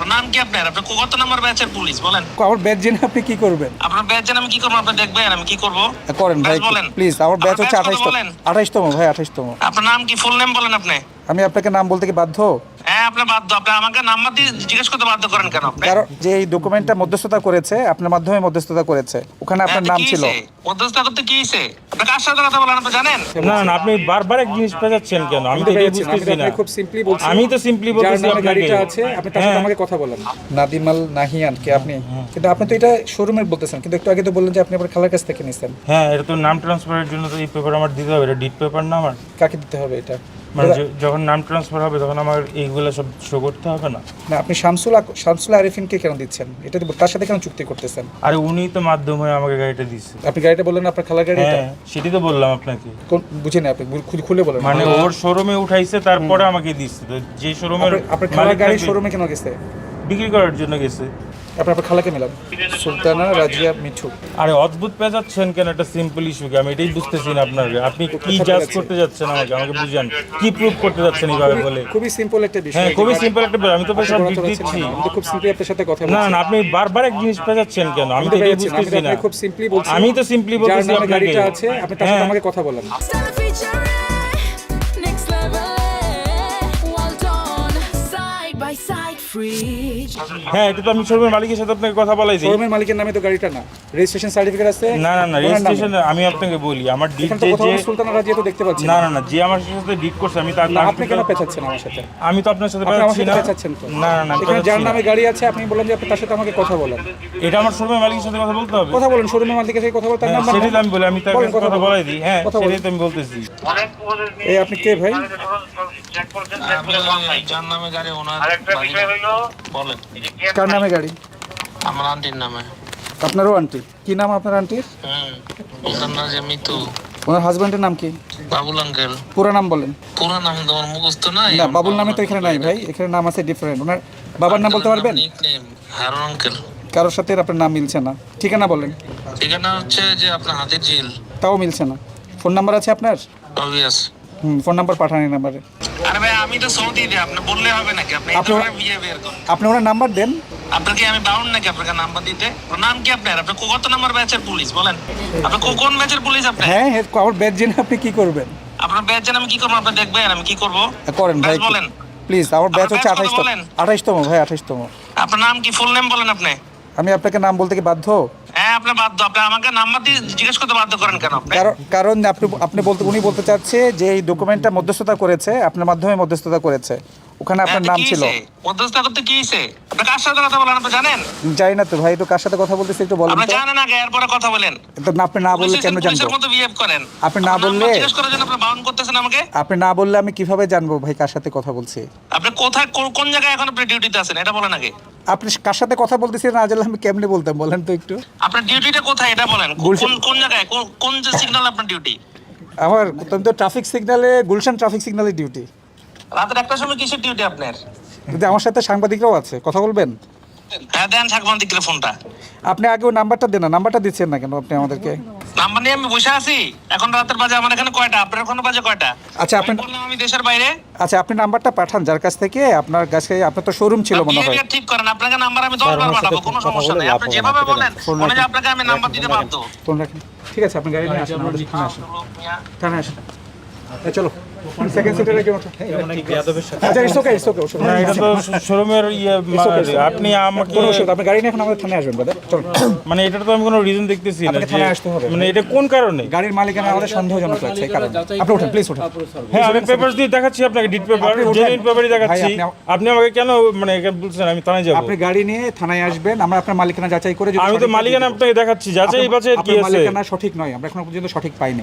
নাম কি আপনার? আপনি কত নাম্বার ব্যাচের পুলিশ বলেন? আমার ব্যাচ জেনে আপনি কি করবেন? আপনার ব্যাচ জেনে আমি কি করবো? আপনি দেখবেন আমি কি করবো? করেন ভাই, বলেন প্লিজ। আমার ব্যাচ হচ্ছে আপনার ব্যাচ কত 28তম। বলেন? 28তম ভাই, 28তম। আপনার নাম কি? ফুল নেম বলেন আপনি। আমি আপনাকে নাম বলতে কি বাধ্য? হ্যাঁ আপনি বাধ্য। আপনি আমাকে নাম্বার দিয়ে জিজ্ঞেস করতে বাধ্য করেন কেন আপনি? কারণ যে এই ডকুমেন্টটা মধ্যস্থতা করেছে, আপনার মাধ্যমে মধ্যস্থতা করেছে, ওখানে আপনার নাম ছিল। মধ্যস্থতা করতে কি হইছে? আপনি কার সাথে কথা বলেন আপনি জানেন? না না, আপনি বারবার এক জিনিস পেঁচাচ্ছেন কেন? আমি তো এটাই বুঝতেছি না। খুব সিম্পলি বলছি, আমি তো সিম্পলি যার বলতেছি নামে আপনাকে। গাড়িটা আছে আপনি তার সাথে আমাকে কথা বলেন। নাদিমাল নাহিয়ান কে আপনি? কিন্তু আপনি তো এটা শোরুমের বলতেছেন, কিন্তু একটু আগে তো বললেন যে আপনি আপনার খালার কাছ থেকে নিছেন। হ্যাঁ, এটা তো নাম ট্রান্সফারের জন্য তো এই পেপার আমার দিতে হবে। এটা ডিট পেপার না আমার। কাকে দিতে হবে এটা? মানে যখন নাম ট্রান্সফার হবে তখন আমার এইগুলো সব শো করতে হবে না? না, আপনি শামসুল আরিফিনকে কেন দিচ্ছেন? এটা তো তার সাথে কেন চুক্তি করতেছেন? আরে উনি তো মাধ্যম হয়ে আমাকে গাড়িটা দিচ্ছে। আপনি গাড়িটা বললেন আপনার খালার গাড়ি এটা? হ্যাঁ, সেটাই তো বললাম আপনাকে। কোন বুঝি না, আপনি খুলে বলেন। মানে ওর শোরুমে উঠাইছে, তারপরে আমাকে দিচ্ছে। তো যে শোরুমের আপনার খালার গাড়ি শোরুমে কেন গেছে? বিক্রি করার জন্য গেছে। আপনার খালাকে মিলান। সুলতানা রাজিয়া মিঠু। আরে অদ্ভুত পেঁচাচ্ছেন কেন? একটা সিম্পল ইস্যুকে আমি এটাই বুঝতেছি না আপনাকে। আপনি কি জাজ করতে যাচ্ছেন আমাকে বুঝান। কি প্রুফ করতে যাচ্ছেন এইভাবে বলে? খুবই সিম্পল একটা বিষয়। হ্যাঁ, খুবই সিম্পল একটা ব্যাপার। আমি তো সব ডিট দিচ্ছি। আমি তো খুব সিম্পলি আপনার সাথে কথা না বলছি। না, আপনি বারবার এক জিনিস পেঁচাচ্ছেন কেন? আমি তো এটাই বুঝতেছি না। খুব সিম্পলি বলছি। আমি তো সিম্পলি যার বলতেছি নামে আপনাকে। গাড়িটা আছে আপনি তার সাথে আমাকে কথা বলেন। Stella featuring next level. Well done, side by side, fridge. হ্যাঁ, এটা তো আমি শোরুমের মালিকের সাথে আপনাকে কথা বলাই দিই। শোরুমের মালিকের নামে তো গাড়িটা না, রেজিস্ট্রেশন সার্টিফিকেট আছে। না না না, ওনার নামে। রেজিস্ট্রেশন আমি আপনাকে বলি, আমার ডিট এখানে তো যে কোথাও সুলতানা রাজিয়া তো দেখতে পাচ্ছি না না না, যে আমার সাথে ডিট করছে আমি তার না, আপনি কেন পেঁচাচ্ছেন আমার সাথে? আমি তো আপনার সাথে আপনি আমার পেঁচাচ্ছি সাথে না। পেঁচাচ্ছেন তো? না না না, আমি এখানে যার পেঁচাচ্ছি না। নামে গাড়ি আছে আপনি বললেন যে আপনি তার সাথে আমাকে কথা বলেন। এটা আমার শোরুমের মালিকের সাথে কথা বলতে হবে। কথা বলেন, শোরুমের মালিকের সাথে কথা বলেন, তার হ্যাঁ, নাম্বার সেটাই তো আমি বলি, আমি তার বলেন, কাছে কথা বলেন। বলাই দিই। হ্যাঁ, কথা সেটাই বলেন। তো আমি বলতেছি। এই আপনি কে ভাই? যার নামে গাড়ি ওনার বলেন। কার নামে গাড়ি? আমার আন্টির নামে। আপনারও আন্টি? কি নাম আপনার আন্টির? ওনার নাম যে মিতু। ওনার হাজবেন্ডের নাম কি? বাবুল আঙ্কেল। পুরো নাম বলেন। পুরো নাম তোমার মুখস্থ নাই? না, বাবুল নামে তো এখানে নাই ভাই, এখানে নাম আছে ডিফারেন্ট। ওনার বাবার নাম বলতে পারবেন? Nickname Harun uncle. কারোর সাথে আপনার নাম মিলছে না। ঠিকানা বলেন। ঠিকানা হচ্ছে যে আপনার হাতের ঝিল। তাও মিলছে না। ফোন নাম্বার আছে আপনার? অবভিয়াস। ফোন নাম্বার পাঠান এই নাম্বারে। আরে ভাই আমি তো সৌদি রে, আপনি বললে হবে নাকি? আপনি আপনি- এটা বিহেভিয়ার করেন। আপনি ওনার নাম্বার দেন। আপনাকে আমি বাউন্ড নাকি আপনাকে নাম্বার দিতে? ওর নাম কি আপনার? আপনি কত নাম্বার ব্যাচের পুলিশ বলেন? আপনি কোন ব্যাচের পুলিশ আপনি? হ্যাঁ হ্যাঁ, আমার ব্যাচ জেনে আপনি কি করবেন? আপনার ব্যাচ জানেন আমি কি করবো? আপনি দেখবেন আমি কি করবো? করেন ভাই, ব্যাচ বলেন। প্লিজ। আমার ব্যাচ হচ্ছে আপনার ব্যাচ কত 28তম। বলেন? 28তম ভাই, 28তম। আপনার নাম কি? ফুল নেম বলেন আপনি। আমি আপনাকে নাম বলতে কি বাধ্য? হ্যাঁ আপনি বাধ্য। আপনি আমাকে নাম্বার দিয়ে জিজ্ঞেস করতে বাধ্য করেন কেন আপনি? কারণ উনি বলতে চাচ্ছে যে এই ডকুমেন্টটা মধ্যস্থতা করেছে, আপনার মাধ্যমে মধ্যস্থতা করেছে, ওখানে আপনার নাম ছিল। মধ্যস্থতা করতে কি হইছে? আপনি কার সাথে কথা বলেন আপনি জানেন? জানি না তো ভাই, তো কার সাথে কথা বলতেছে একটু বলেন আপনি তো। জানেন আগে এরপরে কথা বলেন। তো না, আপনি না বললে কেন জানবো? পুলিশের মতো বিহেভ করেন। আপনি না আপনার বললে- নাম্বার জিজ্ঞেস করার জন্য আপনি বাউন্ড করতেছেন আমাকে। আপনি না বললে আমি কিভাবে জানবো ভাই কার সাথে কথা বলছি? আপনি কোথায় কোন জায়গায় এখন আপনি ডিউটিতে আছেন এটা বলেন আগে। আপনি কার সাথে কথা বলতেছেন না জানলে আমি কেমনে বলতাম বলেন তো একটু। আপনার ডিউটিটা কোথায় এটা বলেন। কোন জায়গায় কোন যে সিগন্যাল আপনার ডিউটি? আমার তো ট্রাফিক সিগন্যালে, গুলশান ট্রাফিক সিগন্যালে ডিউটি। রাতের একটার সময় কিসের ডিউটি আপনার? কিন্তু আমার সাথে সাংবাদিকরাও আছে, কথা বলবেন? হ্যাঁ দেন সাংবাদিকদের ফোনটা। আপনি আগেও নাম্বারটা দেন না, নাম্বারটা দিচ্ছেন না কেন আপনি আমাদেরকে? নাম্বার নিয়ে আমি বসে আছি। এখন রাতের বাজে আমার এখানে কয়টা? আপনার ওখানে বাজে কয়টা? আচ্ছা, আমি বললাম আমি দেশের বাইরে। আচ্ছা, আপনি নাম্বারটা পাঠান যার কাছ থেকে আপনার কাছে। আপনার তো শোরুম ছিল মনে হয়। বিহেভিয়ার ঠিক করেন। আপনাকে নাম্বার আমি 10 বার পাঠাবো, কোনো সমস্যা নেই। আপনি যেভাবে বলেন মনে হয় আপনাকে আমি নাম্বার দিতে বাধ্য। ফোন রাখেন। ঠিক আছে, আপনি গাড়ি নিয়ে আসেন, আমাদের এখানে আসেন। থানায় আসেন। চলো সেকেন্ড সিটারে কেউ ওঠো। আচ্ছা, ইটস ওকে, ইটস ওকে। না, এটা তো শোরুমের আপনি আমাকে কোনো অসুবিধা, আপনি গাড়ি নিয়ে এখন আমাদের থানায় আসবেন ব্রাদার। চলো। মানে এটার তো আমি কোনো রিজন দেখতেছি না আপনাকে যে থানায় আসতে হবে। মানে এটা কোন কারণে। গাড়ির মালিকানা আমাদের সন্দেহজনক লাগছে এই কারণে। আপনি ওঠেন, প্লিজ ওঠেন। হ্যাঁ, আমি পেপারস দিয়ে দেখাচ্ছি আপনাকে, ডিট পেপার, আপনি ওঠেন। জেনুইন পেপারই দেখাচ্ছি। ভাই, আপনি আমাকে কেন মানে এখানে বলছেন আমি থানায় যাব? আপনি গাড়ি নিয়ে থানায় আসবেন, আমরা আপনার মালিকানা যাচাই করে যদি আমি তো সঠিক মালিকানা পাই, আপনাকে দেখাচ্ছি, যাচাই বাছাই কি আপনার আছে। মালিকানা সঠিক নয়, আমরা এখনো পর্যন্ত সঠিক পাইনি।